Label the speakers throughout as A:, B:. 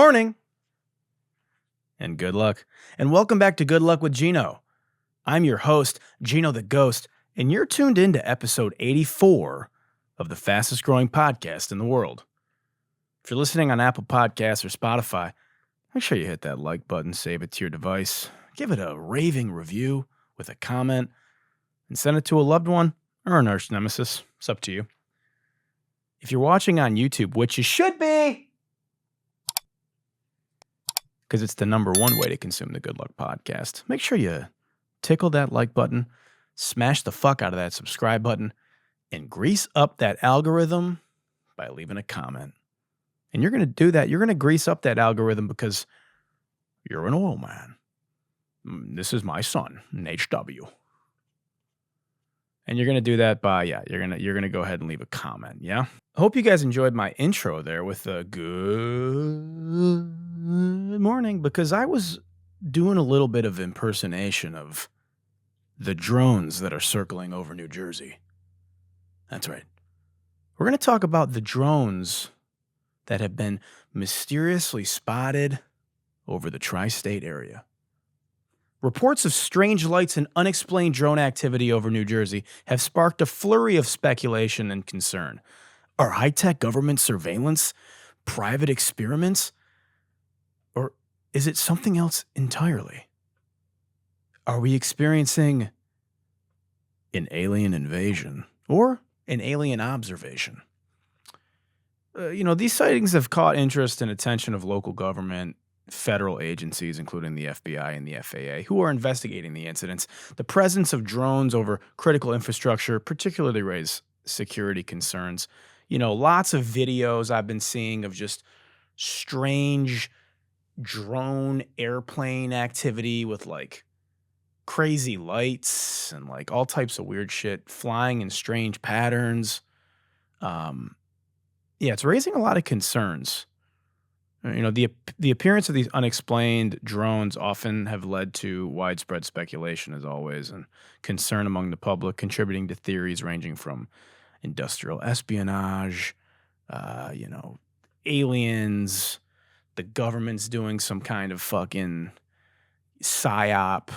A: morning, and good luck. And welcome back to Good Luck with Gino. I'm your host, Gino the Ghost, and you're tuned in to episode 84 of the fastest growing podcast in the world. If you're listening on Apple Podcasts or Spotify, make sure you hit that like button, save it to your device, give it a raving review with a comment, and send it to a loved one or an arch nemesis. It's up to you. If you're watching on YouTube, which you should be, because it's the number one way to consume the Good Luck podcast, make sure you tickle that like button, smash the fuck out of that subscribe button, and grease up that algorithm by leaving a comment. And you're going to do that. You're going to grease up that algorithm because you're an oil man. This is my son, HW. And you're going to do that by, you're going to go ahead and leave a comment, yeah? I hope you guys enjoyed my intro there with a good morning, because I was doing a little bit of impersonation of the drones that are circling over New Jersey. That's right. We're going to talk about the drones that have been mysteriously spotted over the tri-state area. Reports of strange lights and unexplained drone activity over New Jersey have sparked a flurry of speculation and concern. Are high-tech government surveillance private experiments? Or is it something else entirely? Are we experiencing an alien invasion or an alien observation? These sightings have caught interest and attention of local government, federal agencies, including the FBI and the FAA, who are investigating the incidents. The presence of drones over critical infrastructure particularly raise security concerns. Lots of videos I've been seeing of just strange drone airplane activity with like crazy lights and like all types of weird shit flying in strange patterns. It's raising a lot of concerns. The appearance of these unexplained drones often have led to widespread speculation, as always, and concern among the public, contributing to theories ranging from industrial espionage, aliens, the government's doing some kind of fucking psyop,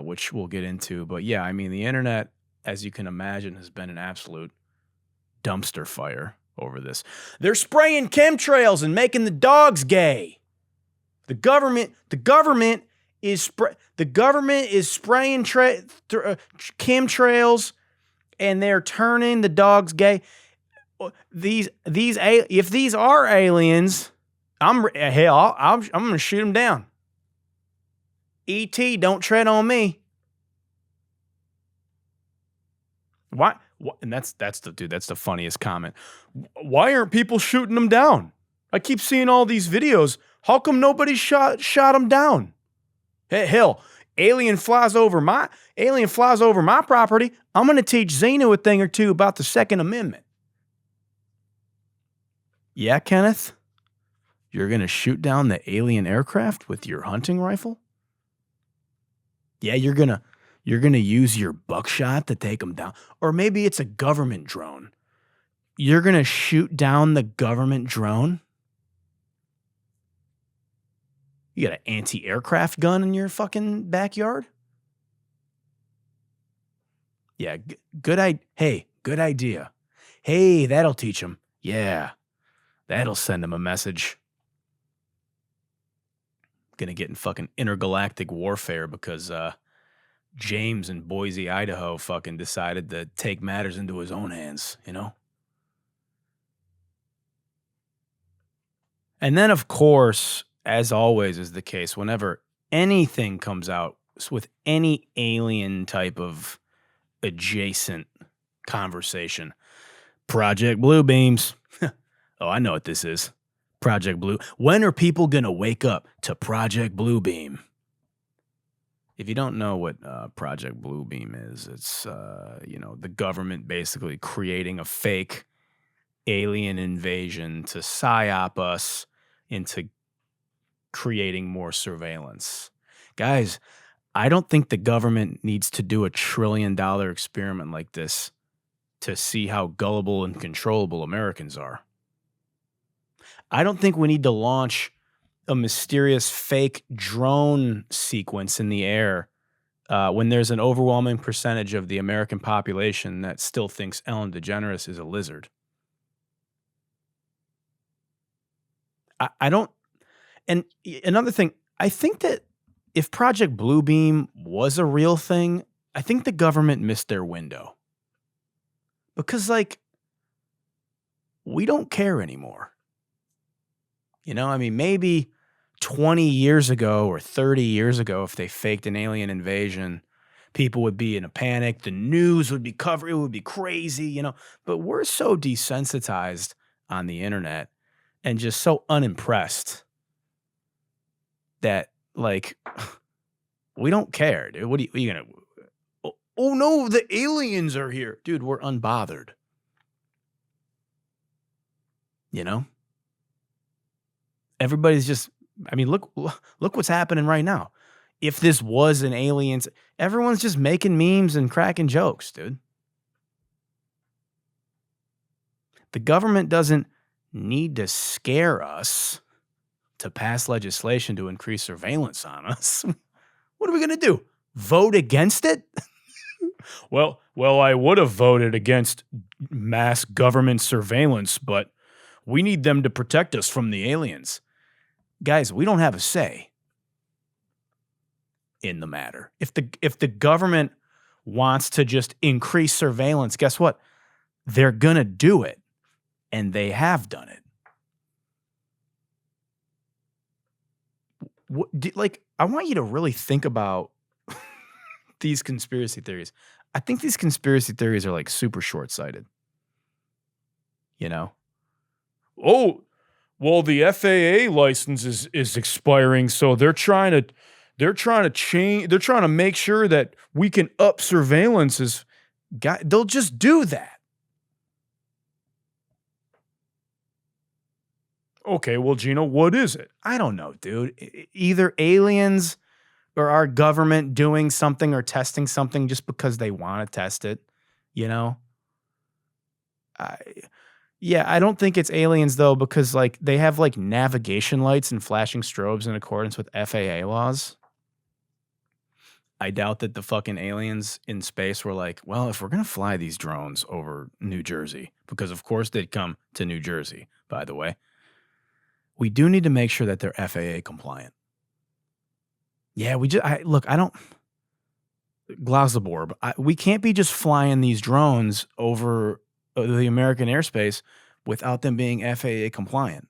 A: which we'll get into. But yeah, the internet, as you can imagine, has been an absolute dumpster fire over this. They're spraying chemtrails and making the dogs gay. The government is spraying chemtrails, and they're turning the dogs gay. If these are aliens, I'm going to shoot them down. E.T., don't tread on me. Why? And that's the funniest comment. Why aren't people shooting them down? I keep seeing all these videos. How come nobody shot them down? Hey, hell, alien flies over my property. I'm going to teach Gino a thing or two about the Second Amendment. Yeah, Kenneth? You're going to shoot down the alien aircraft with your hunting rifle? Yeah, you're going to use your buckshot to take them down. Or maybe it's a government drone. You're going to shoot down the government drone? You got an anti-aircraft gun in your fucking backyard? Yeah, good idea. Hey, that'll teach them. Yeah, that'll send them a message. Gonna get in fucking intergalactic warfare because, James in Boise, Idaho fucking decided to take matters into his own hands, And then, of course, as always is the case, whenever anything comes out with any alien type of adjacent conversation, Project Blue Beams. Oh, I know what this is. Project Blue. When are people going to wake up to Project Blue Beam? If you don't know what Project Blue Beam is, it's, the government basically creating a fake alien invasion to psyop us into creating more surveillance. Guys, I don't think the government needs to do $1 trillion experiment like this to see how gullible and controllable Americans are. I don't think we need to launch a mysterious fake drone sequence in the air when there's an overwhelming percentage of the American population that still thinks Ellen DeGeneres is a lizard. I don't. And another thing, I think that if Project Bluebeam was a real thing, I think the government missed their window. Because, like, we don't care anymore. You know, I mean, maybe 20 years ago or 30 years ago, if they faked an alien invasion, people would be in a panic. The news would be covered. It would be crazy, you know. But we're so desensitized on the internet and just so unimpressed that, like, we don't care, dude. What are you going to... Oh, no, the aliens are here. Dude, we're unbothered. You know? Everybody's just... I mean, look what's happening right now. If this was an alien... Everyone's just making memes and cracking jokes, dude. The government doesn't need to scare us to pass legislation to increase surveillance on us. What are we going to do? Vote against it? Well, I would have voted against mass government surveillance, but we need them to protect us from the aliens. Guys, we don't have a say in the matter. If the government wants to just increase surveillance, guess what? They're going to do it, and they have done it. I want you to really think about these conspiracy theories. I think these conspiracy theories are like super short-sighted. You know? Oh, well, the FAA license is expiring, so they're trying to make sure that we can up surveillance. They'll just do that. Okay, well, Gino, what is it? I don't know, dude. Either aliens or our government doing something or testing something just because they want to test it, you know? I don't think it's aliens, though, because, like, they have, like, navigation lights and flashing strobes in accordance with FAA laws. I doubt that the fucking aliens in space were like, well, if we're going to fly these drones over New Jersey, because, of course, they'd come to New Jersey, by the way, we do need to make sure that they're FAA compliant. Yeah, Glazabor, we can't be just flying these drones over the American airspace without them being FAA compliant.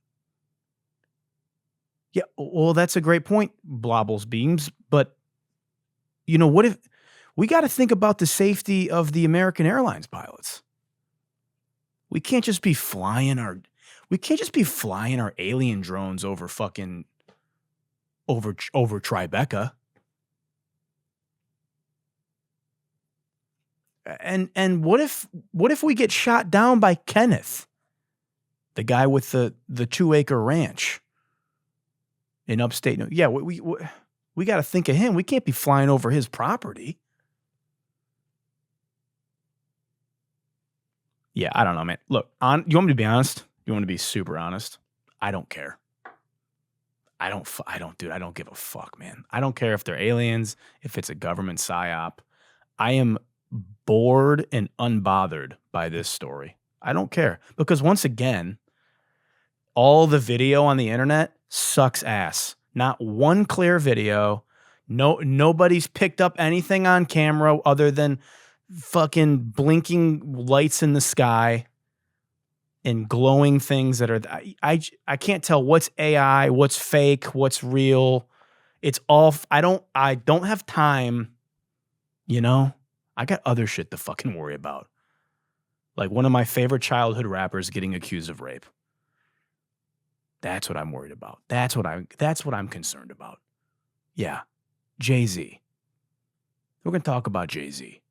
A: Yeah, well, that's a great point, Blobbles Beams, but, you know, what if we got to think about the safety of the American Airlines pilots? We can't just be flying our alien drones over fucking over Tribeca. And what if we get shot down by Kenneth, the guy with the 2-acre ranch in upstate New York? Yeah, we got to think of him. We can't be flying over his property. Yeah, I don't know, man. Look, you want me to be honest? You want me to be super honest? I don't care. I don't give a fuck, man. I don't care if they're aliens, if it's a government psyop. I am bored and unbothered by this story. I don't care. Because once again, all the video on the internet sucks ass. Not one clear video. Nobody's picked up anything on camera other than fucking blinking lights in the sky and glowing things that are... I can't tell what's AI, what's fake, what's real. It's all... I don't have time, you know? I got other shit to fucking worry about. Like one of my favorite childhood rappers getting accused of rape. That's what I'm worried about. That's what I'm concerned about. Yeah. Jay-Z. We're going to talk about Jay-Z.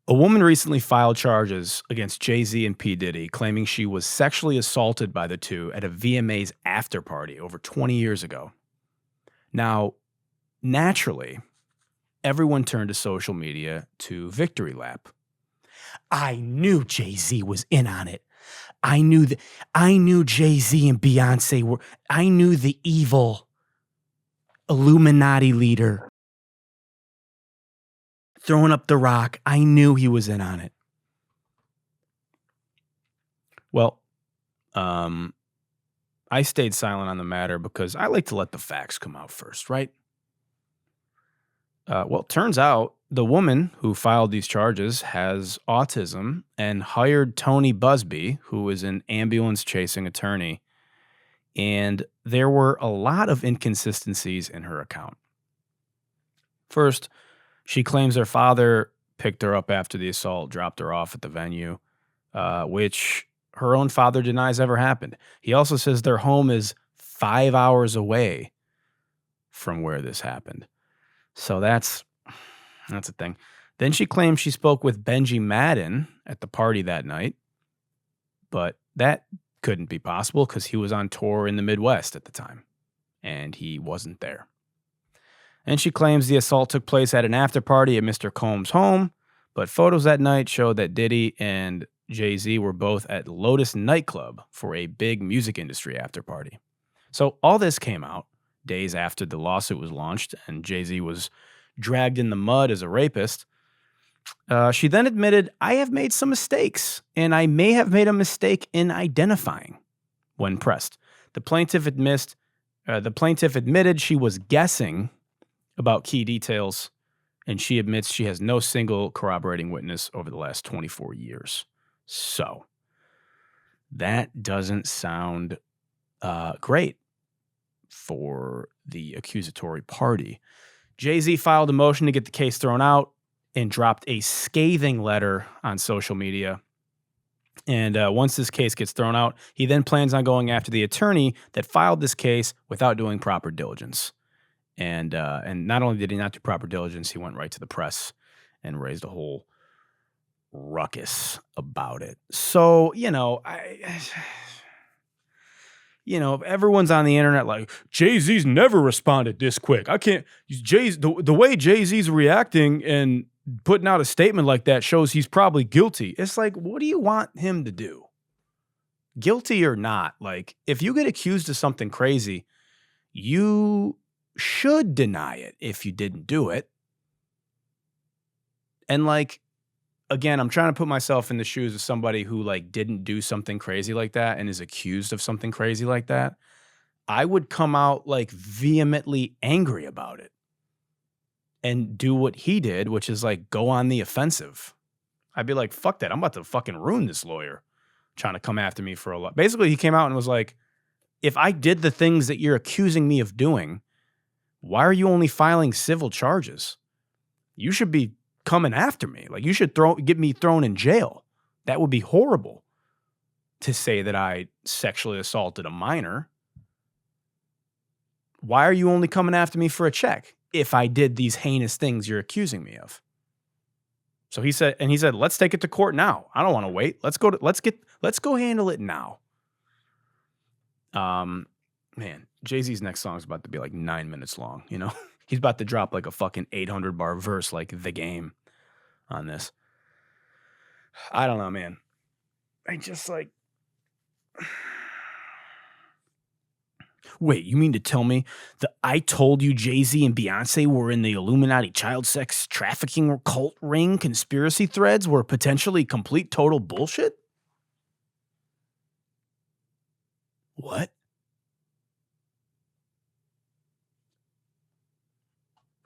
A: A woman recently filed charges against Jay-Z and P. Diddy, claiming she was sexually assaulted by the two at a VMA's after party over 20 years ago. Now, naturally, everyone turned to social media to victory lap. I knew Jay-Z was in on it. I knew Jay-Z and Beyonce were... I knew the evil Illuminati leader throwing up the rock. I knew he was in on it. Well, I stayed silent on the matter because I like to let the facts come out first, right? Well, turns out the woman who filed these charges has autism and hired Tony Busby, who is an ambulance chasing attorney. And there were a lot of inconsistencies in her account. First, she claims her father picked her up after the assault, dropped her off at the venue, which her own father denies ever happened. He also says their home is 5 hours away from where this happened. So that's a thing. Then she claims she spoke with Benji Madden at the party that night, but that couldn't be possible because he was on tour in the Midwest at the time, and he wasn't there. And she claims the assault took place at an after party at Mr. Combs' home, but photos that night show that Diddy and Jay-Z were both at Lotus nightclub for a big music industry after party. So all this came out days after the lawsuit was launched and Jay-Z was dragged in the mud as a rapist. She then admitted, I have made some mistakes, and I may have made a mistake in identifying when pressed. The plaintiff admitted she was guessing about key details, and she admits she has no single corroborating witness over the last 24 years. So that doesn't sound great for the accusatory party. Jay-Z filed a motion to get the case thrown out and dropped a scathing letter on social media. And once this case gets thrown out, he then plans on going after the attorney that filed this case without doing proper diligence. And not only did he not do proper diligence, he went right to the press and raised a whole ruckus about it. So, if everyone's on the internet like, Jay-Z's never responded this quick. I can't, the way Jay-Z's reacting and putting out a statement like that shows he's probably guilty. It's like, what do you want him to do? Guilty or not, like, if you get accused of something crazy, you should deny it if you didn't do it. And like, again, I'm trying to put myself in the shoes of somebody who like didn't do something crazy like that and is accused of something crazy like that. I would come out like vehemently angry about it and do what he did, which is like go on the offensive. I'd be like, fuck that. I'm about to fucking ruin this lawyer trying to come after me for a lot. Basically, he came out and was like, if I did the things that you're accusing me of doing, why are you only filing civil charges? You should be coming after me. Like, you should get me thrown in jail. That would be horrible to say that I sexually assaulted a minor. Why are you only coming after me for a check if I did these heinous things you're accusing me of? So he said, let's take it to court now. I don't want to wait. Let's go handle it now. Man, Jay-Z's next song is about to be like 9 minutes long, you know? He's about to drop like a fucking 800 bar verse like The Game on this. I don't know, man. I just like... Wait, you mean to tell me that I told you Jay-Z and Beyonce were in the Illuminati child sex trafficking cult ring conspiracy threads were potentially complete total bullshit? What?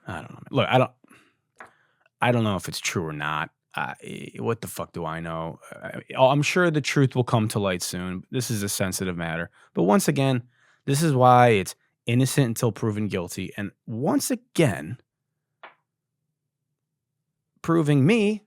A: I don't know. Look, I don't know if it's true or not. What the fuck do I know? I'm sure the truth will come to light soon. This is a sensitive matter. But once again, this is why it's innocent until proven guilty. And once again, proving me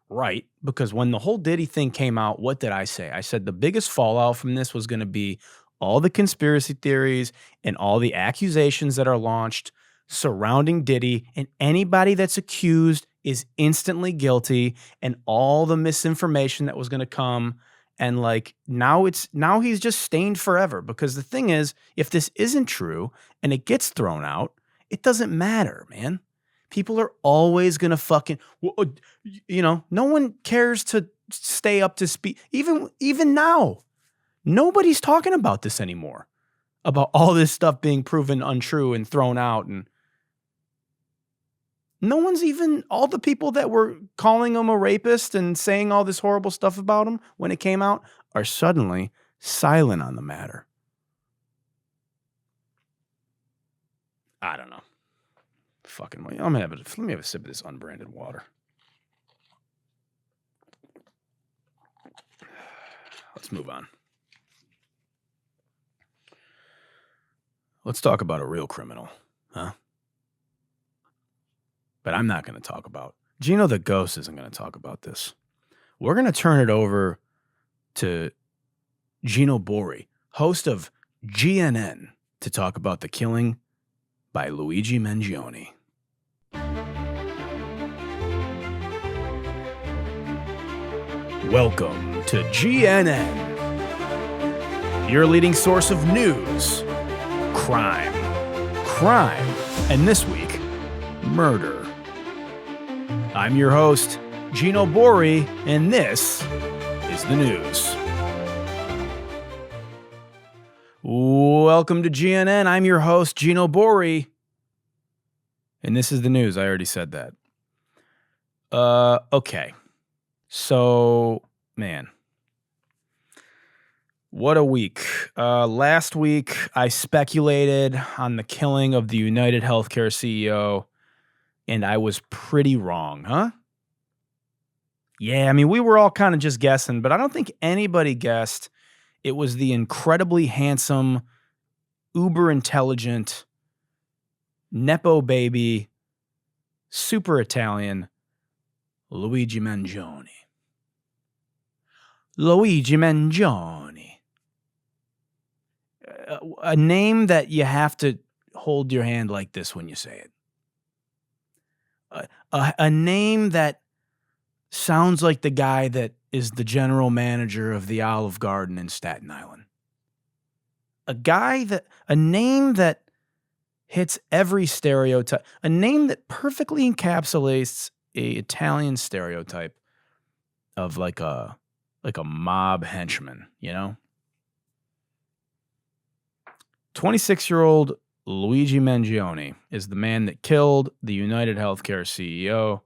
A: right, because when the whole Diddy thing came out, what did I say? I said the biggest fallout from this was going to be all the conspiracy theories and all the accusations that are launched surrounding Diddy, and anybody that's accused is instantly guilty, and all the misinformation that was going to come. And like now he's just stained forever, because the thing is, if this isn't true and it gets thrown out, it doesn't matter, man. People are always going to fucking, no one cares to stay up to speed. Even now, nobody's talking about this anymore. about all this stuff being proven untrue and thrown out. And no one's even, all the people that were calling him a rapist and saying all this horrible stuff about him when it came out are suddenly silent on the matter. I don't know. Fucking, let me have a sip of this unbranded water. Let's move on. Let's talk about a real criminal, huh? But I'm not going to talk about. Gino the Ghost isn't going to talk about this. We're going to turn it over to Gino Borri, host of GNN, to talk about the killing by Luigi Mangione. Welcome to GNN, your leading source of news, crime, and this week, murder. I'm your host, Gino Borri, and this is the news. Welcome to GNN. I'm your host, Gino Borri, and this is the news. I already said that. Okay. So, man, what a week. Last week, I speculated on the killing of the United Healthcare CEO, and I was pretty wrong, huh? Yeah, I mean, we were all kind of just guessing, but I don't think anybody guessed it was the incredibly handsome, uber intelligent, Nepo baby, super Italian, Luigi Mangione. Luigi Mangione. A name that you have to hold your hand like this when you say it. A name that sounds like the guy that is the general manager of the Olive Garden in Staten Island. A name that hits every stereotype. A name that perfectly encapsulates a Italian stereotype of like a mob henchman, you know? 26-year-old Luigi Mangione is the man that killed the United Healthcare CEO.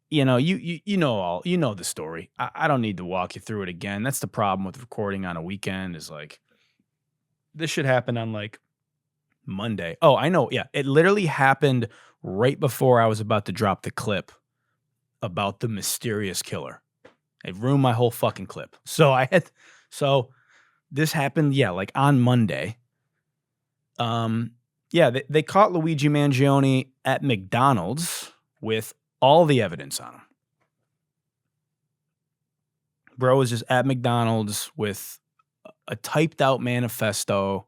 A: You know the story. I don't need to walk you through it again. That's the problem with recording on a weekend is like, this should happen on like Monday. Oh, I know. Yeah. It literally happened right before I was about to drop the clip about the mysterious killer. It ruined my whole fucking clip. So this happened, yeah, like on Monday. They caught Luigi Mangione at McDonald's with all the evidence on him. Bro was just at McDonald's with a typed out manifesto,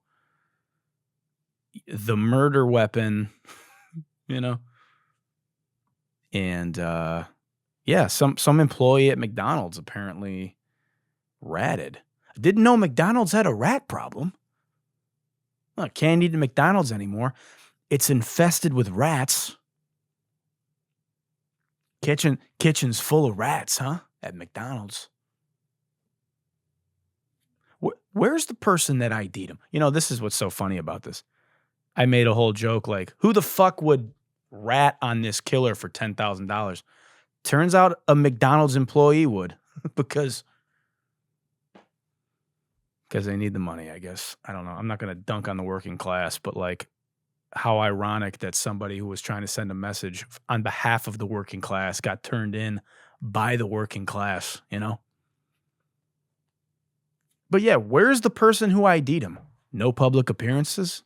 A: the murder weapon, you know? And some employee at McDonald's apparently ratted. I didn't know McDonald's had a rat problem. Well, can't eat at McDonald's anymore. It's infested with rats. Kitchen's full of rats, huh? At McDonald's. Where's the person that ID'd him? You know, this is what's so funny about this. I made a whole joke like, who the fuck would rat on this killer for $10,000? Turns out a McDonald's employee would because they need the money, I guess. I don't know. I'm not going to dunk on the working class, but like how ironic that somebody who was trying to send a message on behalf of the working class got turned in by the working class, you know? But yeah, where's the person who ID'd him? No public appearances?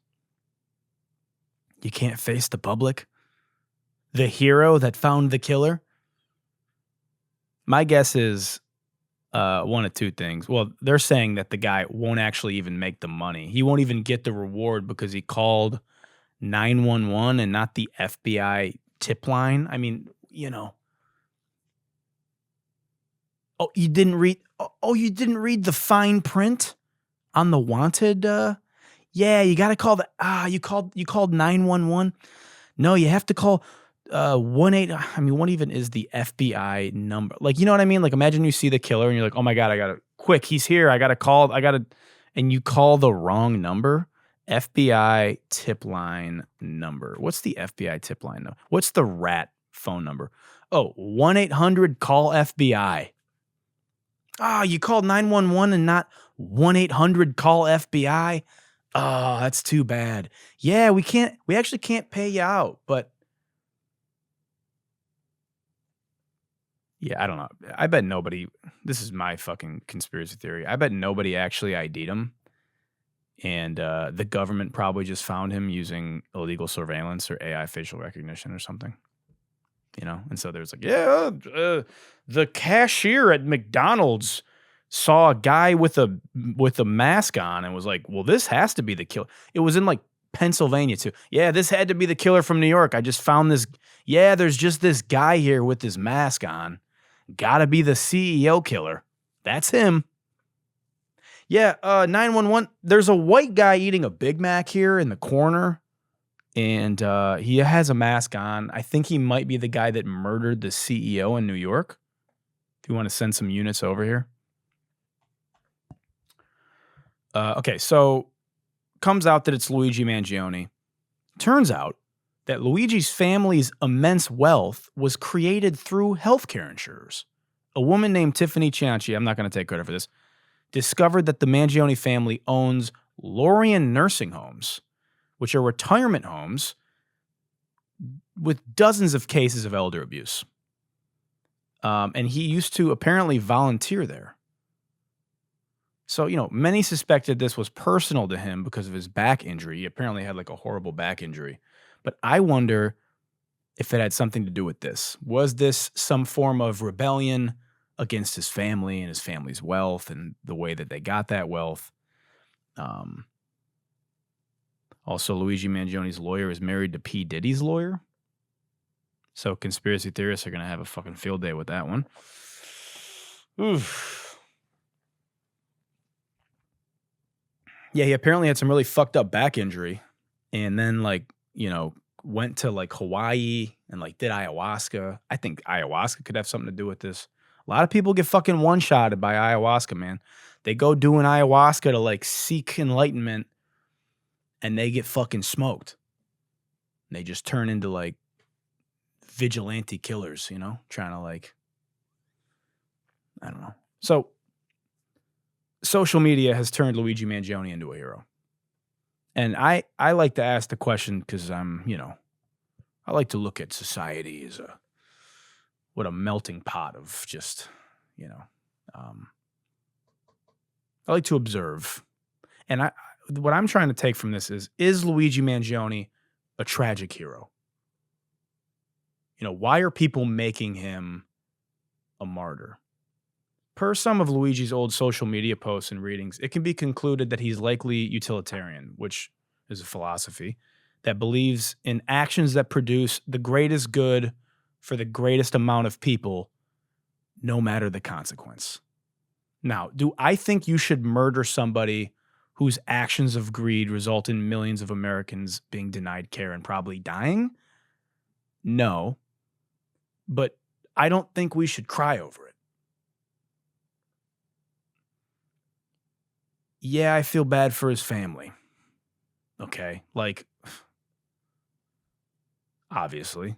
A: You can't face the public? The hero that found the killer? My guess is one of two things. Well, they're saying that the guy won't actually even make the money. He won't even get the reward because he called 911 and not the FBI tip line. I mean, you know. Oh, you didn't read the fine print on the wanted? Yeah, you got to call you called 911. No, you have to call 1-8. I mean, what even is the FBI number? Like, you know what I mean? Like, imagine you see the killer and you're like, oh my God, I got to quick. He's here. I got to call. and you call the wrong number, FBI tip line number. What's the FBI tip line number? What's the rat phone number? Oh, 1-800-CALL-FBI. Ah, you called 911 and not 1-800-CALL-FBI? Oh, that's too bad. Yeah, we actually can't pay you out, but yeah, I don't know. I bet nobody, this is my fucking conspiracy theory. I bet nobody actually ID'd him. And the government probably just found him using illegal surveillance or AI facial recognition or something. And so there's like, yeah, the cashier at McDonald's saw a guy with a mask on and was like, well, this has to be the killer. It was in like Pennsylvania too. Yeah, this had to be the killer from New York. I just found this. Yeah, there's just this guy here with this mask on. Gotta be the CEO killer. That's him. Yeah, 911. There's a white guy eating a Big Mac here in the corner, and he has a mask on. I think he might be the guy that murdered the CEO in New York. If you want to send some units over here. Okay, so comes out that it's Luigi Mangione. Turns out that Luigi's family's immense wealth was created through healthcare insurers. A woman named Tiffany Cianci, I'm not going to take credit for this, discovered that the Mangione family owns Lorien nursing homes, which are retirement homes with dozens of cases of elder abuse. And he used to apparently volunteer there. So, many suspected this was personal to him because of his back injury. He apparently had like a horrible back injury. But I wonder if it had something to do with this. Was this some form of rebellion against his family and his family's wealth and the way that they got that wealth? Also, Luigi Mangione's lawyer is married to P. Diddy's lawyer. So conspiracy theorists are going to have a fucking field day with that one. Oof. Yeah, he apparently had some really fucked up back injury and then went to like Hawaii and like did ayahuasca. I think ayahuasca could have something to do with this. A lot of people get fucking one-shotted by ayahuasca, man. They go doing ayahuasca to like seek enlightenment and they get fucking smoked. And they just turn into like vigilante killers, trying to like, I don't know. So social media has turned Luigi Mangione into a hero. And I like to ask the question because I like to look at society as what a melting pot of just, I like to observe. And what I'm trying to take from this is Luigi Mangione a tragic hero? Why are people making him a martyr? Per some of Luigi's old social media posts and readings, it can be concluded that he's likely utilitarian, which is a philosophy that believes in actions that produce the greatest good for the greatest amount of people, no matter the consequence. Now, do I think you should murder somebody whose actions of greed result in millions of Americans being denied care and probably dying? No. But I don't think we should cry over it. Yeah, I feel bad for his family. Okay, obviously.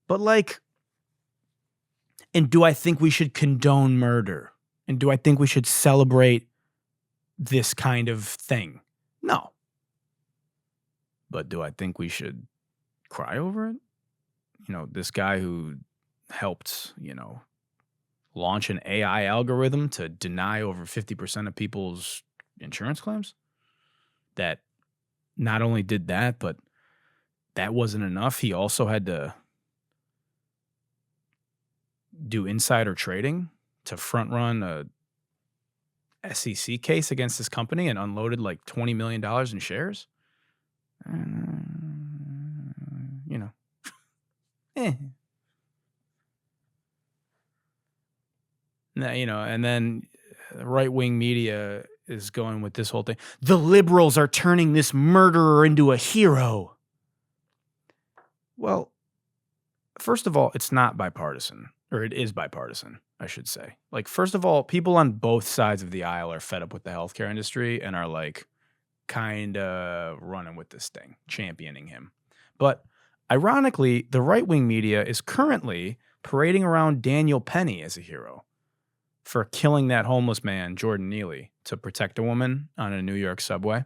A: But and do I think we should condone murder? And do I think we should celebrate this kind of thing? No. But do I think we should cry over it? This guy who helped, launch an AI algorithm to deny over 50% of people's insurance claims. That not only did that, but that wasn't enough. He also had to do insider trading to front run a SEC case against this company and unloaded like $20 million in shares. And then right-wing media is going with this whole thing. The liberals are turning this murderer into a hero. Well, first of all, it's not bipartisan, or it is bipartisan. I should say. Like, first of all, people on both sides of the aisle are fed up with the healthcare industry and are like kind of running with this thing, championing him. But ironically, the right-wing media is currently parading around Daniel Penny as a hero for killing that homeless man, Jordan Neely, to protect a woman on a New York subway.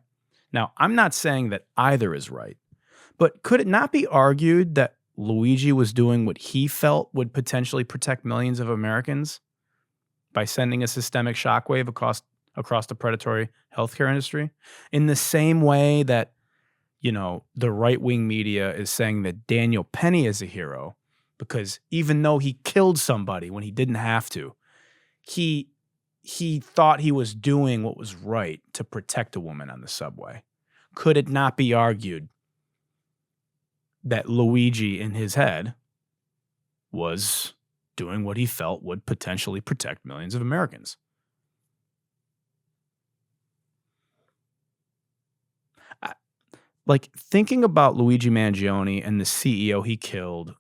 A: Now, I'm not saying that either is right, but could it not be argued that Luigi was doing what he felt would potentially protect millions of Americans by sending a systemic shockwave across the predatory healthcare industry? In the same way that, the right-wing media is saying that Daniel Penny is a hero because even though he killed somebody when he didn't have to, he thought he was doing what was right to protect a woman on the subway. Could it not be argued that Luigi in his head was doing what he felt would potentially protect millions of Americans? Like, thinking about Luigi Mangione and the CEO he killed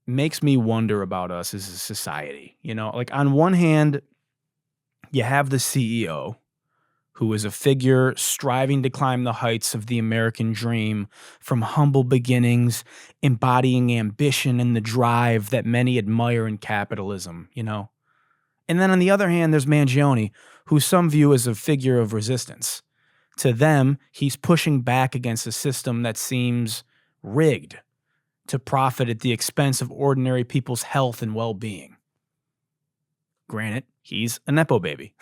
A: makes me wonder about us as a society. Like, on one hand, you have the CEO, who is a figure striving to climb the heights of the American dream from humble beginnings, embodying ambition and the drive that many admire in capitalism. And then on the other hand, there's Mangione, who some view as a figure of resistance. To them, he's pushing back against a system that seems rigged to profit at the expense of ordinary people's health and well-being. Granted, he's a Nepo baby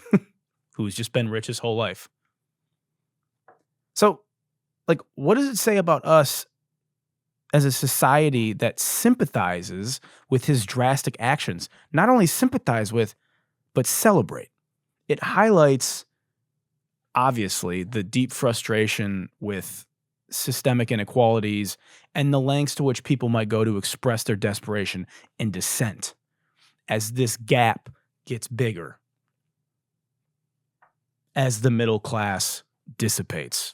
A: who's just been rich his whole life. So, like, what does it say about us as a society that sympathizes with his drastic actions? Not only sympathize with, but celebrate. It highlights, obviously, the deep frustration with systemic inequalities and the lengths to which people might go to express their desperation and dissent as this gap gets bigger, as the middle class dissipates.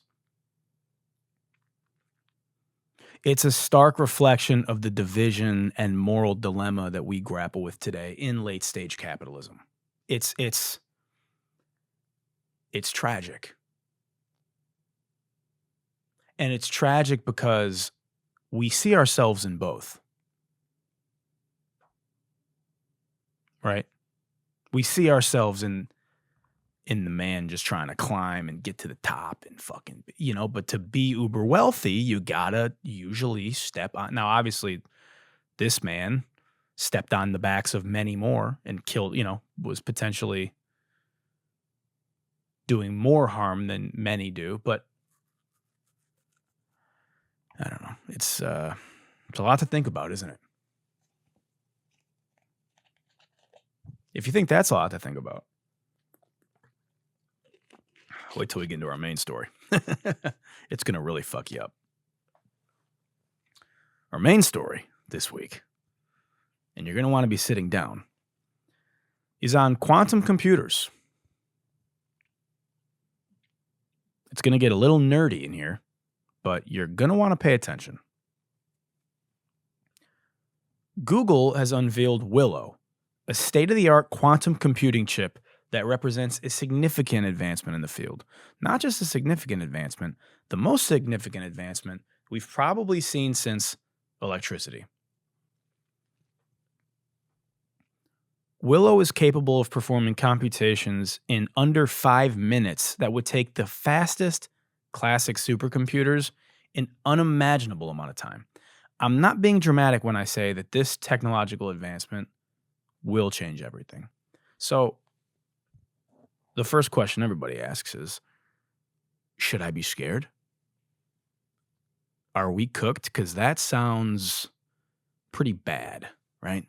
A: It's a stark reflection of the division and moral dilemma that we grapple with today in late-stage capitalism. It's tragic. And it's tragic because we see ourselves in both. Right? We see ourselves in the man just trying to climb and get to the top and fucking, but to be uber wealthy, you gotta usually step on. Now, obviously, this man stepped on the backs of many more and killed, was potentially doing more harm than many do, but I don't know. It's a lot to think about, isn't it? If you think that's a lot to think about, wait till we get into our main story. It's going to really fuck you up. Our main story this week, and you're going to want to be sitting down, is on quantum computers. It's going to get a little nerdy in here, but you're going to want to pay attention. Google has unveiled Willow, a state-of-the-art quantum computing chip that represents a significant advancement in the field. Not just a significant advancement, the most significant advancement we've probably seen since electricity. Willow is capable of performing computations in under 5 minutes that would take the fastest classic supercomputers an unimaginable amount of time. I'm not being dramatic when I say that this technological advancement will change everything. So, the first question everybody asks is, should I be scared? Are we cooked? Because that sounds pretty bad, right?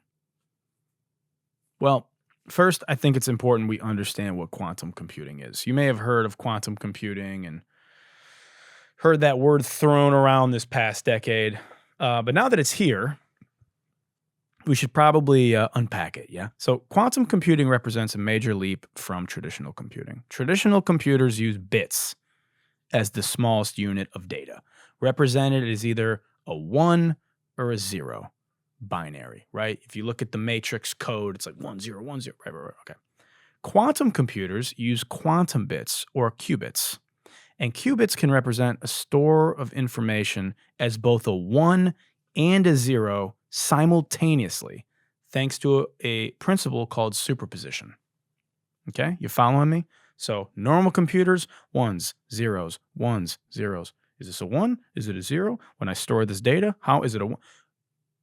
A: Well, first, I think it's important we understand what quantum computing is. You may have heard of quantum computing and heard that word thrown around this past decade. But now that it's here, we should probably unpack it, yeah? So quantum computing represents a major leap from traditional computing. Traditional computers use bits as the smallest unit of data, represented as either a 1 or a 0. binary, right? If you look at the matrix code, it's like 1010, right. Okay. Quantum computers use quantum bits or qubits, and qubits can represent a store of information as both a 1 and a 0 simultaneously, thanks to a principle called superposition. Okay, you following me? So normal computers, ones, zeros, ones, zeros. Is this a 1? Is it a 0? When I store this data, how is it a 1?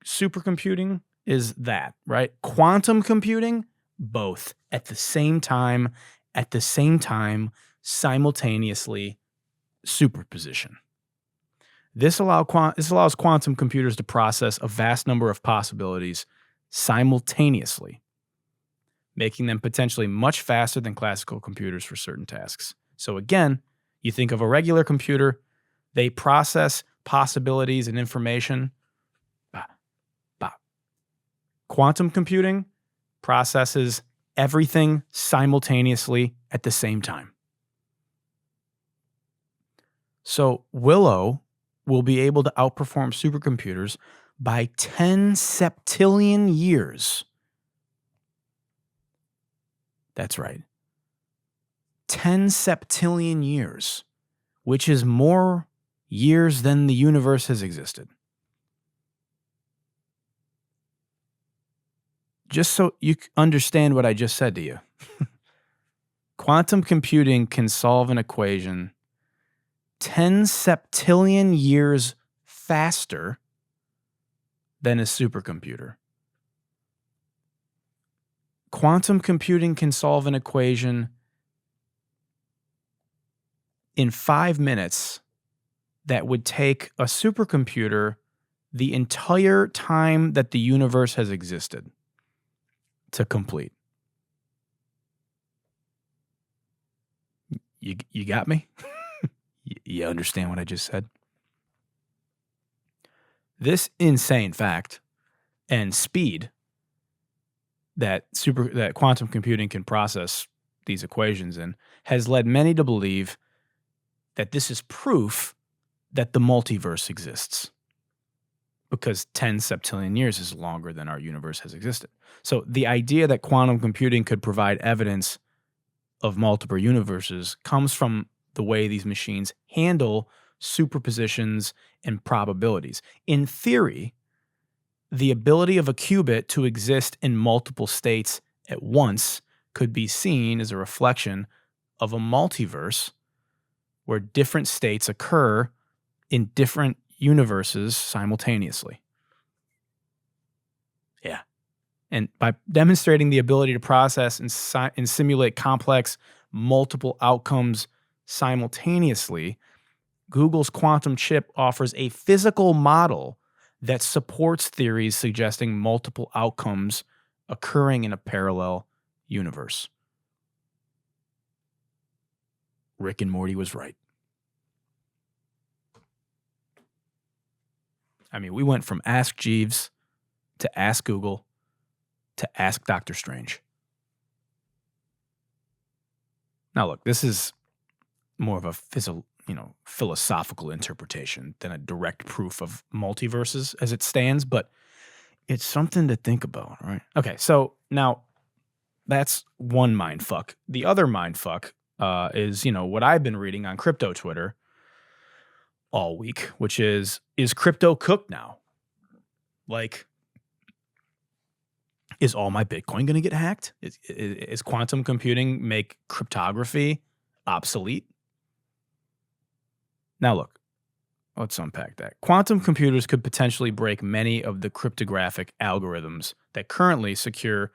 A: Supercomputing is that, right? Quantum computing, both at the same time, simultaneously, superposition. This allows quantum computers to process a vast number of possibilities simultaneously, making them potentially much faster than classical computers for certain tasks. So again, you think of a regular computer, they process possibilities and information. Quantum computing processes everything simultaneously at the same time. So Willow will be able to outperform supercomputers by 10 septillion years. That's right. 10 septillion years, which is more years than the universe has existed. Just so you understand what I just said to you. Quantum computing can solve an equation 10 septillion years faster than a supercomputer. Quantum computing can solve an equation in 5 minutes that would take a supercomputer the entire time that the universe has existed to complete. You got me? You understand what I just said? This insane fact and speed that quantum computing can process these equations in has led many to believe that this is proof that the multiverse exists, because 10 septillion years is longer than our universe has existed. So the idea that quantum computing could provide evidence of multiple universes comes from the way these machines handle superpositions and probabilities. In theory, the ability of a qubit to exist in multiple states at once could be seen as a reflection of a multiverse where different states occur in different universes simultaneously. Yeah. And by demonstrating the ability to process and simulate complex multiple outcomes simultaneously, Google's quantum chip offers a physical model that supports theories suggesting multiple outcomes occurring in a parallel universe. Rick and Morty was right. I mean, we went from Ask Jeeves to Ask Google to Ask Dr. Strange. Now, look, this is more of a philosophical interpretation than a direct proof of multiverses as it stands, but it's something to think about, right? Okay, so now that's one mindfuck. The other mindfuck is, what I've been reading on crypto Twitter all week, which is crypto cooked now? Like, is all my Bitcoin going to get hacked? Is quantum computing make cryptography obsolete? Now look, let's unpack that. Quantum computers could potentially break many of the cryptographic algorithms that currently secure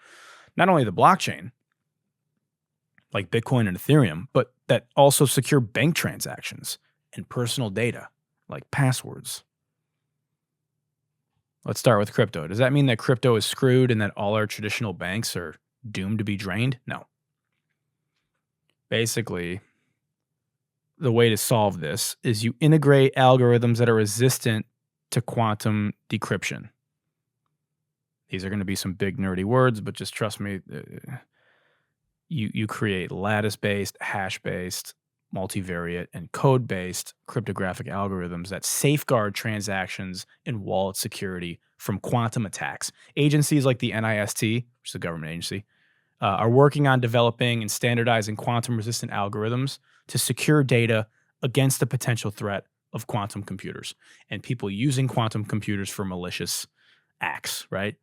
A: not only the blockchain, like Bitcoin and Ethereum, but that also secure bank transactions and personal data, like passwords. Let's start with crypto. Does that mean that crypto is screwed and that all our traditional banks are doomed to be drained? No. Basically, the way to solve this is you integrate algorithms that are resistant to quantum decryption. These are going to be some big nerdy words, but just trust me. You create lattice-based, hash-based multivariate, and code-based cryptographic algorithms that safeguard transactions and wallet security from quantum attacks. Agencies like the NIST, which is a government agency, are working on developing and standardizing quantum-resistant algorithms to secure data against the potential threat of quantum computers and people using quantum computers for malicious acts, right?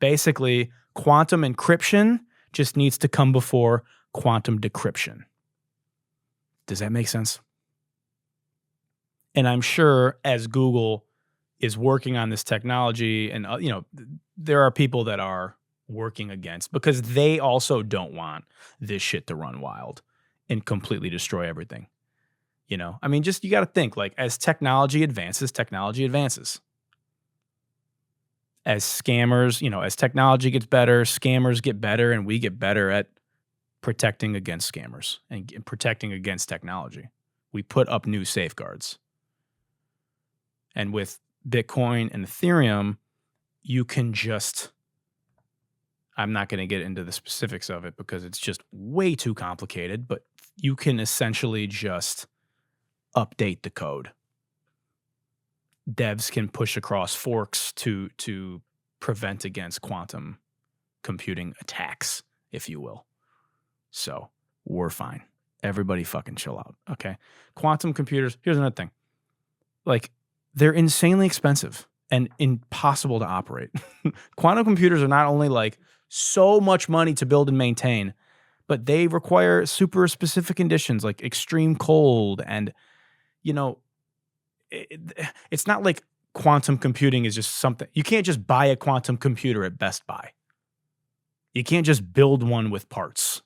A: Basically, quantum encryption just needs to come before quantum decryption. Does that make sense? And I'm sure as Google is working on this technology, and there are people that are working against, because they also don't want this shit to run wild and completely destroy everything. I mean, just you got to think, like, as technology advances. As scammers, as technology gets better, scammers get better, and we get better at protecting against scammers and protecting against technology. We put up new safeguards. And with Bitcoin and Ethereum, you can just, I'm not going to get into the specifics of it because it's just way too complicated, but you can essentially just update the code. Devs can push across forks to prevent against quantum computing attacks, if you will. So we're fine. Everybody fucking chill out, okay? Quantum computers, here's another thing. Like, they're insanely expensive and impossible to operate. Quantum computers are not only like so much money to build and maintain, but they require super specific conditions like extreme cold. And, it's not like quantum computing is just something. You can't just buy a quantum computer at Best Buy. You can't just build one with parts,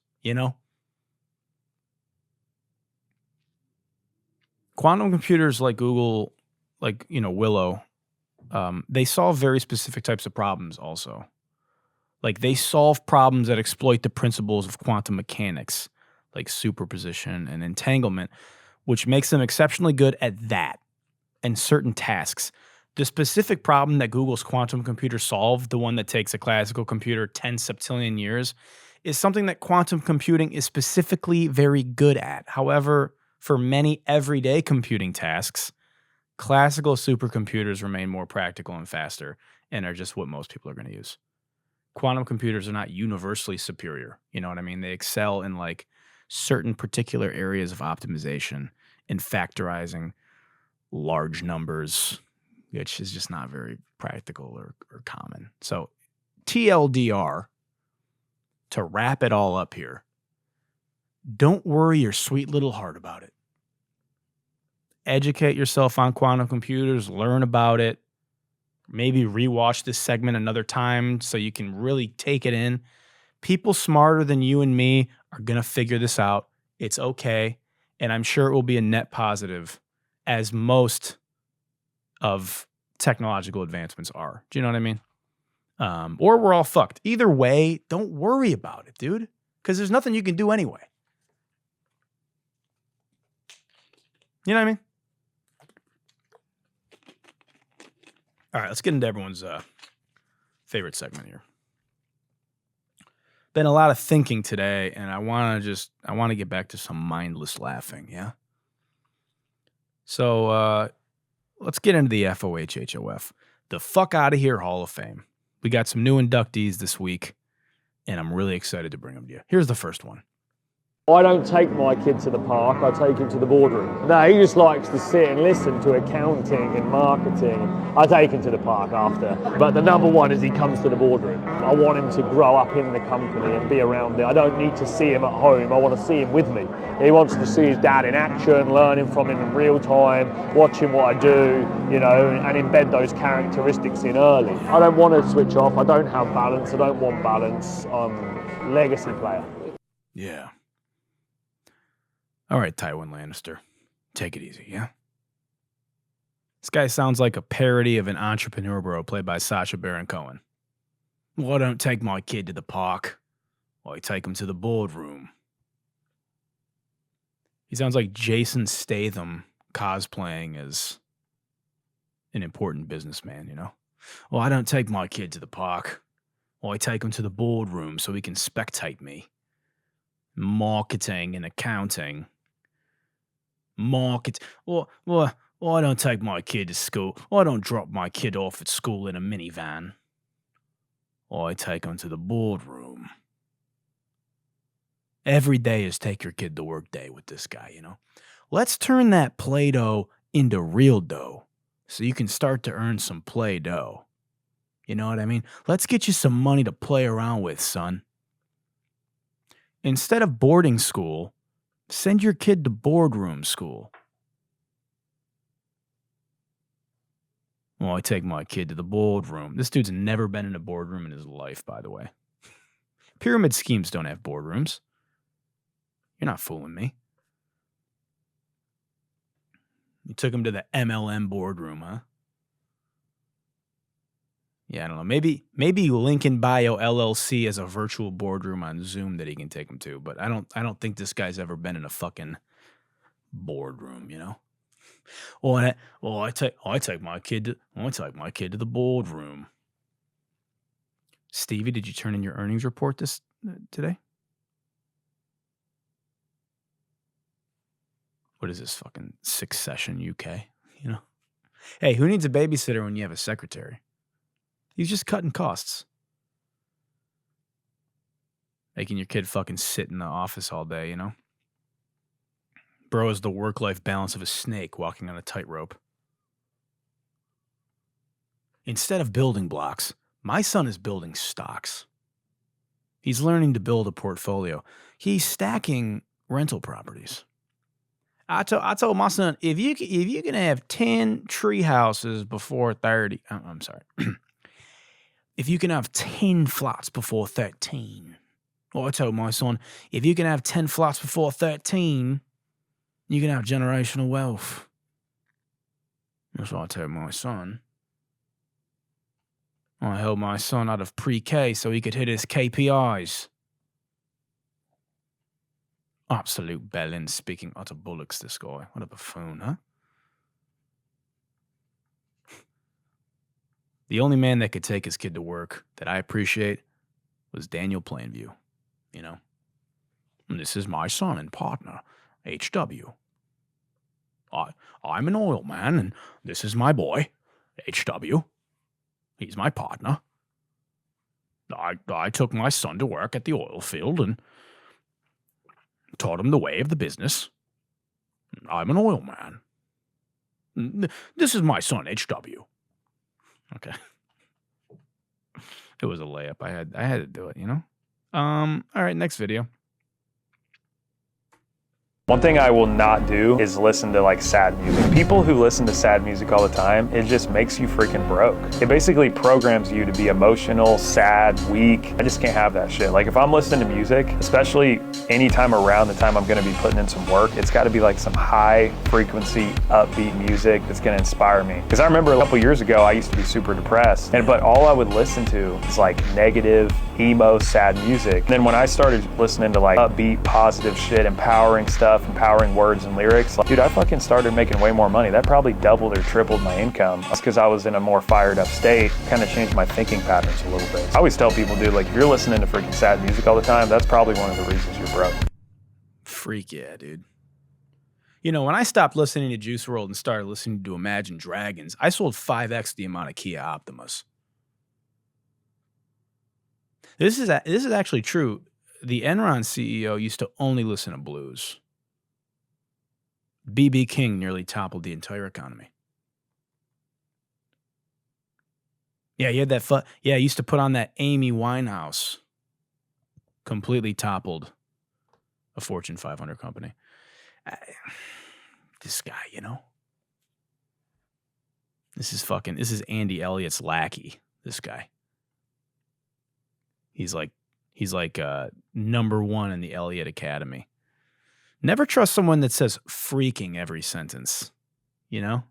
A: Quantum computers like Google, like, Willow, they solve very specific types of problems also. Like, they solve problems that exploit the principles of quantum mechanics, like superposition and entanglement, which makes them exceptionally good at that and certain tasks. The specific problem that Google's quantum computer solved, the one that takes a classical computer 10 septillion years, is something that quantum computing is specifically very good at. However, for many everyday computing tasks, classical supercomputers remain more practical and faster and are just what most people are going to use. Quantum computers are not universally superior. You know what I mean? They excel in like certain particular areas of optimization and factorizing large numbers, which is just not very practical or common. So TLDR, to wrap it all up here, don't worry your sweet little heart about it. Educate yourself on quantum computers, learn about it, maybe rewatch this segment another time so you can really take it in. People smarter than you and me are going to figure this out. It's okay. And I'm sure it will be a net positive, as most of technological advancements are. Do you know what I mean? Or we're all fucked. Either way, don't worry about it, dude, because there's nothing you can do anyway. You know what I mean? All right, let's get into everyone's favorite segment here. Been a lot of thinking today, and I want to get back to some mindless laughing, yeah? So let's get into the FOH HOF, the Fuck Outta Here Hall of Fame. We got some new inductees this week, and I'm really excited to bring them to you. Here's the first one.
B: I don't take my kid to the park, I take him to the boardroom. No, he just likes to sit and listen to accounting and marketing. I take him to the park after. But the number one is he comes to the boardroom. I want him to grow up in the company and be around it. I don't need to see him at home, I want to see him with me. He wants to see his dad in action, learning from him in real time, watching what I do, and embed those characteristics in early. I don't want to switch off, I don't have balance, I don't want balance. I'm a legacy player.
A: Yeah. All right, Tywin Lannister, take it easy, yeah? This guy sounds like a parody of an entrepreneur bro played by Sacha Baron Cohen. Well, I don't take my kid to the park. Well, I take him to the boardroom. He sounds like Jason Statham cosplaying as an important businessman, Well, I don't take my kid to the park. Well, I take him to the boardroom so he can spectate me. Marketing and accounting. Market. Or I don't take my kid to school. Or I don't drop my kid off at school in a minivan. Or I take him to the boardroom. Every day is take your kid to work day with this guy, you know? Let's turn that Play-Doh into real dough so you can start to earn some Play-Doh. You know what I mean? Let's get you some money to play around with, son. Instead of boarding school, send your kid to boardroom school. Well, I take my kid to the boardroom. This dude's never been in a boardroom in his life, by the way. Pyramid schemes don't have boardrooms. You're not fooling me. You took him to the MLM boardroom, huh? Yeah, I don't know. Maybe Lincoln Bio LLC has a virtual boardroom on Zoom that he can take him to, but I don't think this guy's ever been in a fucking boardroom, you know? I take my kid to the boardroom. Stevie, did you turn in your earnings report today? What is this fucking Succession UK? You know? Hey, who needs a babysitter when you have a secretary? He's just cutting costs. Making your kid fucking sit in the office all day, you know? Bro is the work-life balance of a snake walking on a tightrope. Instead of building blocks, my son is building stocks. He's learning to build a portfolio. He's stacking rental properties. I told my son, if you can have 10 tree houses before 30, I'm sorry. If you can have 10 flats before 13. Or I told my son, if you can have 10 flats before 13, you can have generational wealth. That's what I told my son. I held my son out of pre-K so he could hit his KPIs. Absolute bellend speaking utter bullocks, this guy. What a buffoon, huh? The only man that could take his kid to work that I appreciate was Daniel Plainview, you know? And this is my son and partner, HW. I'm an oil man, and this is my boy, HW. He's my partner. I took my son to work at the oil field and taught him the way of the business. I'm an oil man. This is my son, HW. Okay. It was a layup. I had to do it, you know? All right, next video.
B: One thing I will not do is listen to like sad music. People who listen to sad music all the time, it just makes you freaking broke. It basically programs you to be emotional, sad, weak. I just can't have that shit. Like if I'm listening to music, especially anytime around the time I'm gonna be putting in some work, it's gotta be like some high frequency, upbeat music that's gonna inspire me. Because I remember a couple years ago, I used to be super depressed, but all I would listen to is like negative, emo, sad music. And then when I started listening to like upbeat, positive shit, empowering stuff, empowering words and lyrics, like, dude, I fucking started making way more money. That probably doubled or tripled my income. That's because I was in a more fired up state, kind of changed my thinking patterns a little bit. I always tell people, dude, like if you're listening to freaking sad music all the time, that's probably one of the reasons you're broke.
A: Freak yeah, dude. You know, when I stopped listening to Juice WRLD and started listening to Imagine Dragons, I sold 5x the amount of Kia Optimas. This is actually true. The Enron CEO used to only listen to blues. B.B. King nearly toppled the entire economy. Yeah, he had that. He used to put on that Amy Winehouse. Completely toppled a Fortune 500 company. This guy, you know. This is Andy Elliott's lackey. This guy. He's like number one in the Elliott Academy. Never trust someone that says freaking every sentence, you know?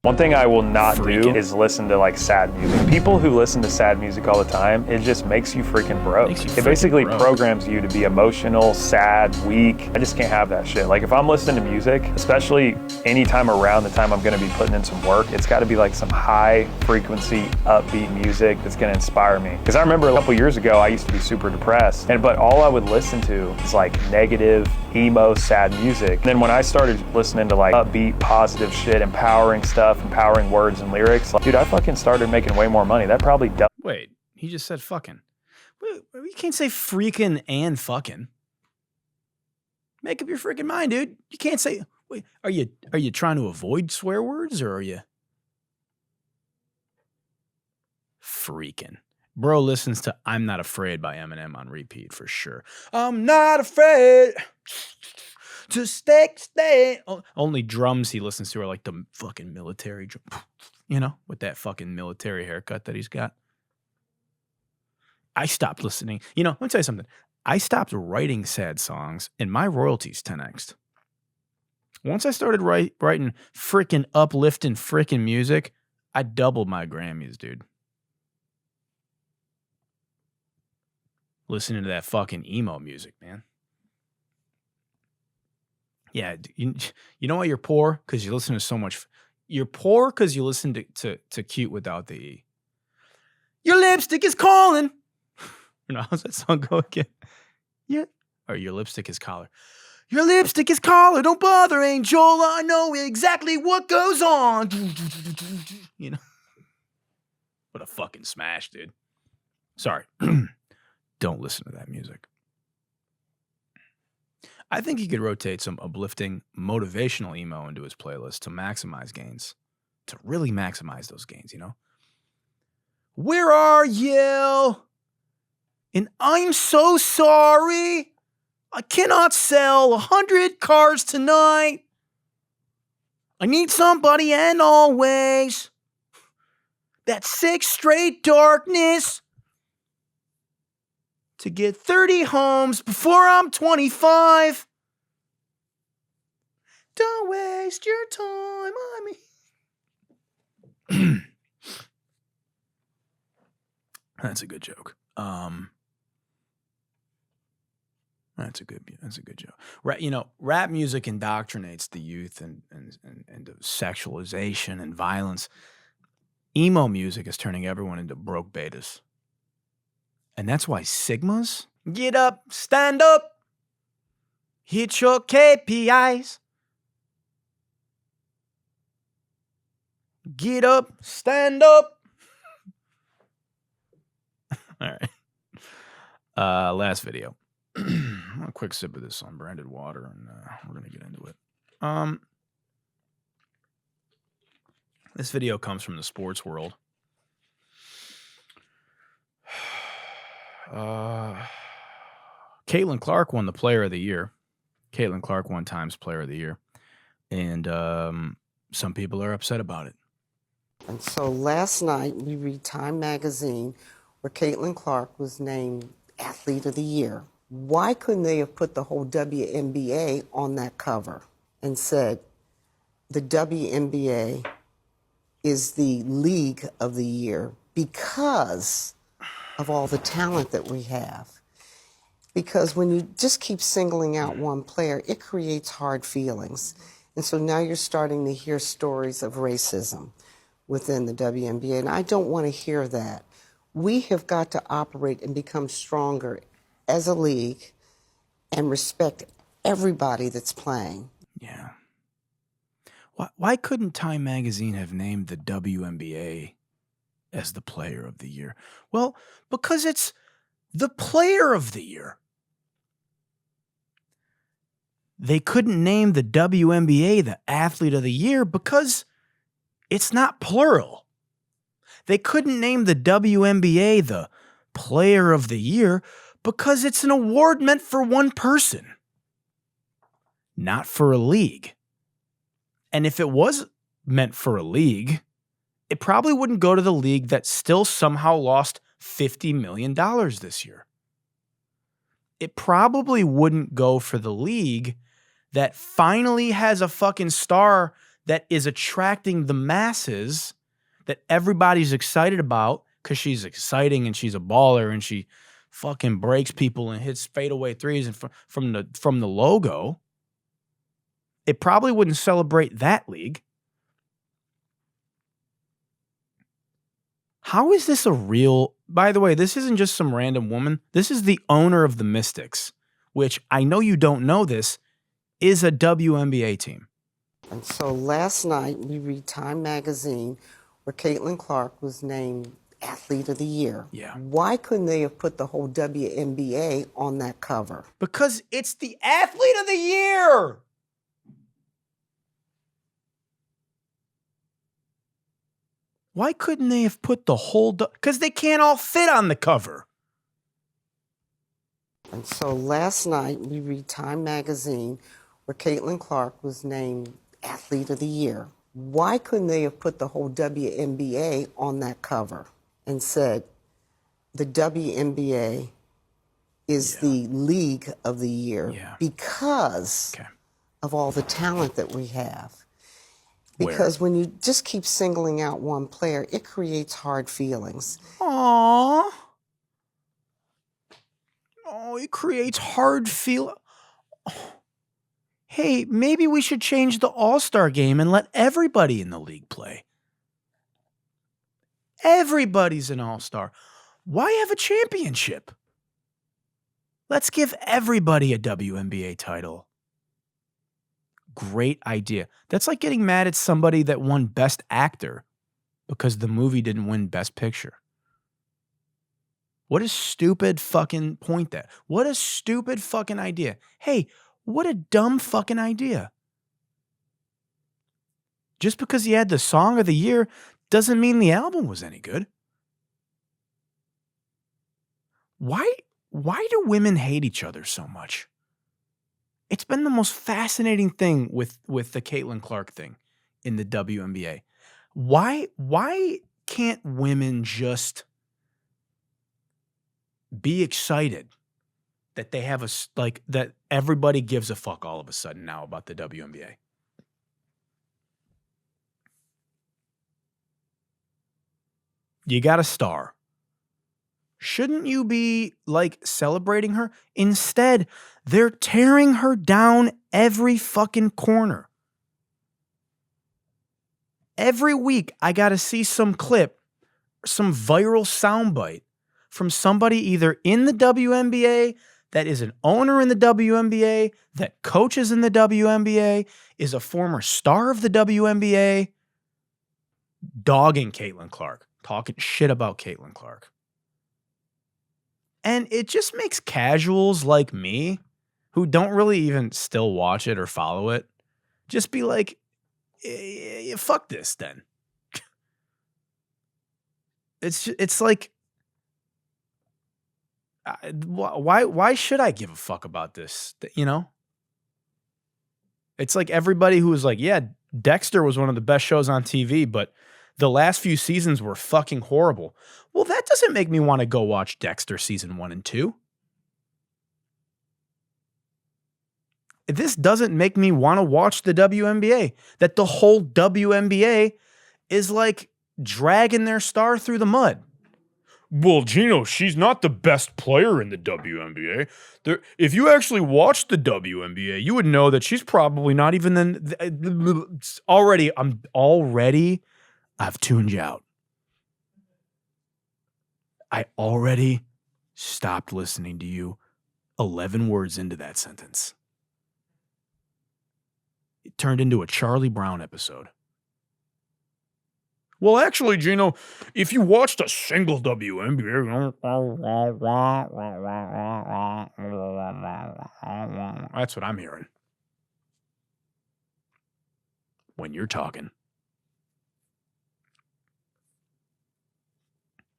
B: One thing I will not do is listen to like sad music. People who listen to sad music all the time, it just makes you freaking broke. It basically programs you to be emotional, sad, weak. I just can't have that shit. Like if I'm listening to music, especially anytime around the time I'm gonna be putting in some work, it's gotta be like some high frequency, upbeat music that's gonna inspire me. Because I remember a couple years ago, I used to be super depressed, but all I would listen to is like negative,
C: emo, sad music. And then when I started listening to like upbeat, positive shit, empowering stuff, empowering words and lyrics, like, dude, I fucking started making way more money. That probably
A: Wait, he just said fucking. You can't say freaking and fucking. Make up your freaking mind, dude. You can't say. Wait, are you trying to avoid swear words, or are you freaking? Bro listens to "I'm Not Afraid" by Eminem on repeat for sure. I'm not afraid to stay. Only drums he listens to are like the fucking military drum, you know, with that fucking military haircut that he's got. I stopped listening. You know, let me tell you something. I stopped writing sad songs and my royalties 10x'd. Once I started writing freaking uplifting freaking music, I doubled my Grammys, dude. Listening to that fucking emo music, man. Yeah, you know why you're poor? Because you listen to so much. You're poor because you listen to Cute without the E. Your lipstick is calling. You know, how's that song go again? Yeah. Or your lipstick is collar. Your lipstick is collar. Don't bother, Angel. I know exactly what goes on. You know. What a fucking smash, dude. Sorry. Don't listen to that music. I think he could rotate some uplifting, motivational emo into his playlist to maximize gains. To really maximize those gains, you know? Where are you? And I'm so sorry. I cannot sell 100 cars tonight. I need somebody and always. That 6 straight darkness. To get 30 homes before I'm 25. Don't waste your time on me. That's a good joke. That's a good joke. Right, you know, rap music indoctrinates the youth and sexualization and violence. Emo music is turning everyone into broke betas. And that's why Sigmas get up, stand up, hit your KPIs. Get up, stand up. All right. Last video. A quick sip of this unbranded water, and we're gonna get into it. This video comes from the sports world. Caitlyn Clark won the Player of the Year. Caitlyn Clark won Times Player of the Year, and some people are upset about it.
D: And so last night we read Time magazine where Caitlyn Clark was named Athlete of the Year. Why couldn't they have put the whole WNBA on that cover and said the WNBA is the league of the year because of all the talent that we have? Because when you just keep singling out one player, it creates hard feelings. And so now you're starting to hear stories of racism within the WNBA, and I don't want to hear that. We have got to operate and become stronger as a league and respect everybody that's playing.
A: Yeah. Why couldn't Time magazine have named the WNBA as the Player of the Year? Well, because it's the Player of the Year. They couldn't name the WNBA the Athlete of the Year because it's not plural. They couldn't name the WNBA the Player of the Year because it's an award meant for one person, not for a league. And if it was meant for a league, it probably wouldn't go to the league that still somehow lost $50 million this year. It probably wouldn't go for the league that finally has a fucking star that is attracting the masses that everybody's excited about because she's exciting and she's a baller and she fucking breaks people and hits fadeaway threes and from the logo. It probably wouldn't celebrate that league. How is this a real... By the way, this isn't just some random woman. This is the owner of the Mystics, which I know you don't know this is a WNBA team.
D: And so last night we read Time magazine where Caitlyn Clark was named Athlete of the Year.
A: Yeah.
D: Why couldn't they have put the whole WNBA on that cover?
A: Because it's the Athlete of the Year. Why couldn't they have put the whole... Because they can't all fit on the cover.
D: And so last night we read Time magazine where Caitlyn Clark was named Athlete of the Year. Why couldn't they have put the whole WNBA on that cover and said the WNBA is the League of the Year because of all the talent that we have? Because when you just keep singling out one player, it creates hard feelings.
A: Aww. Oh, it creates hard feel. Oh. Hey, maybe we should change the All-Star game and let everybody in the league play. Everybody's an All-Star. Why have a championship? Let's give everybody a WNBA title. Great idea. That's like getting mad at somebody that won Best Actor because the movie didn't win Best Picture. What a stupid fucking point that. What a stupid fucking idea. Hey, what a dumb fucking idea. Just because he had the Song of the Year doesn't mean the album was any good. Why do women hate each other so much? It's been the most fascinating thing with the Caitlyn Clark thing in the WNBA. Why can't women just be excited that they have that everybody gives a fuck all of a sudden now about the WNBA? You got a star. Shouldn't you be celebrating her? Instead, they're tearing her down every fucking corner. Every week, I got to see some clip, some viral soundbite from somebody either in the WNBA, that is an owner in the WNBA, that coaches in the WNBA, is a former star of the WNBA, dogging Caitlyn Clark, talking shit about Caitlyn Clark. And it just makes casuals like me, who don't really even still watch it or follow it, just be like, fuck this then. It's like, why should I give a fuck about this? You know? It's like everybody who was like, yeah, Dexter was one of the best shows on TV, but the last few seasons were fucking horrible. Well, that doesn't make me want to go watch Dexter season 1 and 2. This doesn't make me want to watch the WNBA. That the whole WNBA is like dragging their star through the mud. Well, Gino, she's not the best player in the WNBA. If you actually watched the WNBA, you would know that she's probably not even I've tuned you out. I already stopped listening to you 11 words into that sentence. It turned into a Charlie Brown episode. Well, actually, Gino, if you watched a single WNBA, that's what I'm hearing when you're talking.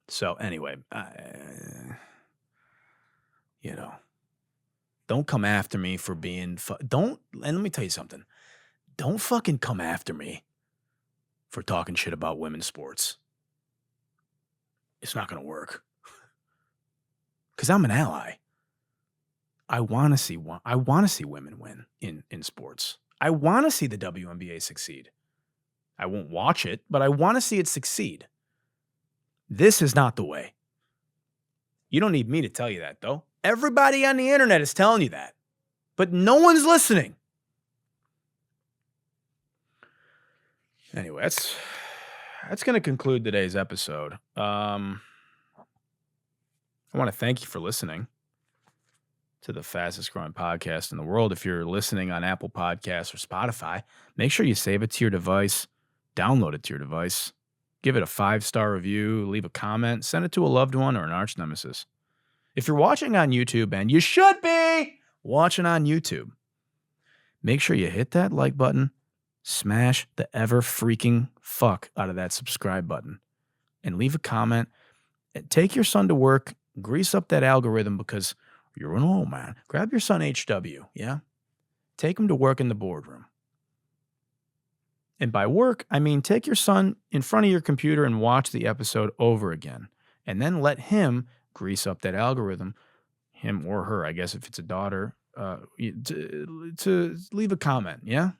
A: So anyway, don't come after me for being, and let me tell you something. Don't fucking come after me for talking shit about women's sports. It's not going to work. Because I'm an ally. I want to see women win in sports. I want to see the WNBA succeed. I won't watch it, but I want to see it succeed. This is not the way. You don't need me to tell you that, though. Everybody on the internet is telling you that. But no one's listening. Anyway, that's going to conclude today's episode. I want to thank you for listening to the fastest growing podcast in the world. If you're listening on Apple Podcasts or Spotify, make sure you save it to your device, download it to your device, give it a 5-star review, leave a comment, send it to a loved one or an arch nemesis. If you're watching on YouTube, and you should be watching on YouTube, make sure you hit that like button, smash the ever freaking fuck out of that subscribe button, and leave a comment. And take your son to work, grease up that algorithm, because you're an old man. Grab your son HW, yeah? Take him to work in the boardroom. And by work, I mean take your son in front of your computer and watch the episode over again. And then let him grease up that algorithm, him or her, I guess if it's a daughter, to leave a comment, yeah?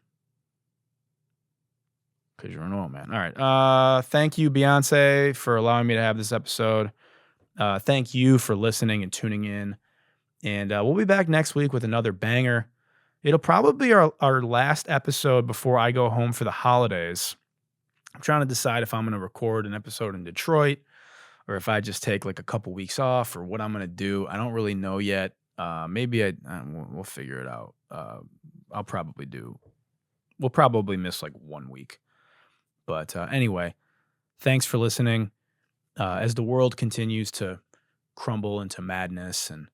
A: Because you're an old man. All right. Thank you, Beyonce, for allowing me to have this episode. Thank you for listening and tuning in. And we'll be back next week with another banger. It'll probably be our last episode before I go home for the holidays. I'm trying to decide if I'm going to record an episode in Detroit or if I just take like a couple weeks off or what I'm going to do. I don't really know yet. Maybe we'll figure it out. We'll probably miss like 1 week. But anyway, thanks for listening. As the world continues to crumble into madness and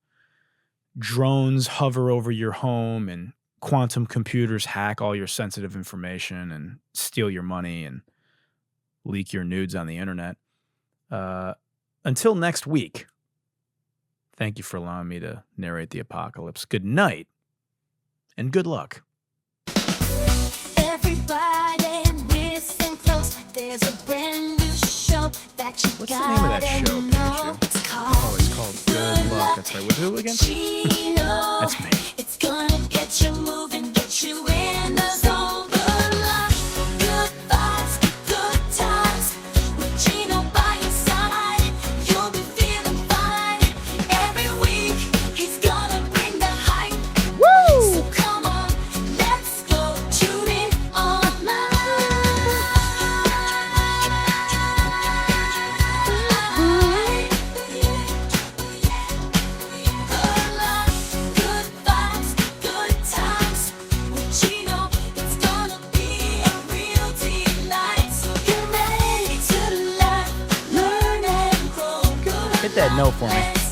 A: drones hover over your home and quantum computers hack all your sensitive information and steal your money and leak your nudes on the internet. Until next week, thank you for allowing me to narrate the apocalypse. Good night and good luck.
E: Everybody listen close. There's a brand new show that you
A: What's the name of that show,
E: know.
A: Pikachu? It's called Good Luck. That's right. With who again?
E: Gino.
A: That's me.
E: It's gonna get you moving, get you in the zone. Good luck, good vibes, good times. With Gino by your side, you'll be feeling fine. Every week, he's gonna bring the hype. Woo! So come on, let's go tune in online. Good luck, good vibes, good times. With Gino, it's gonna be a real delight. So get ready to laugh, learn and grow. Good
A: Hit that note for me.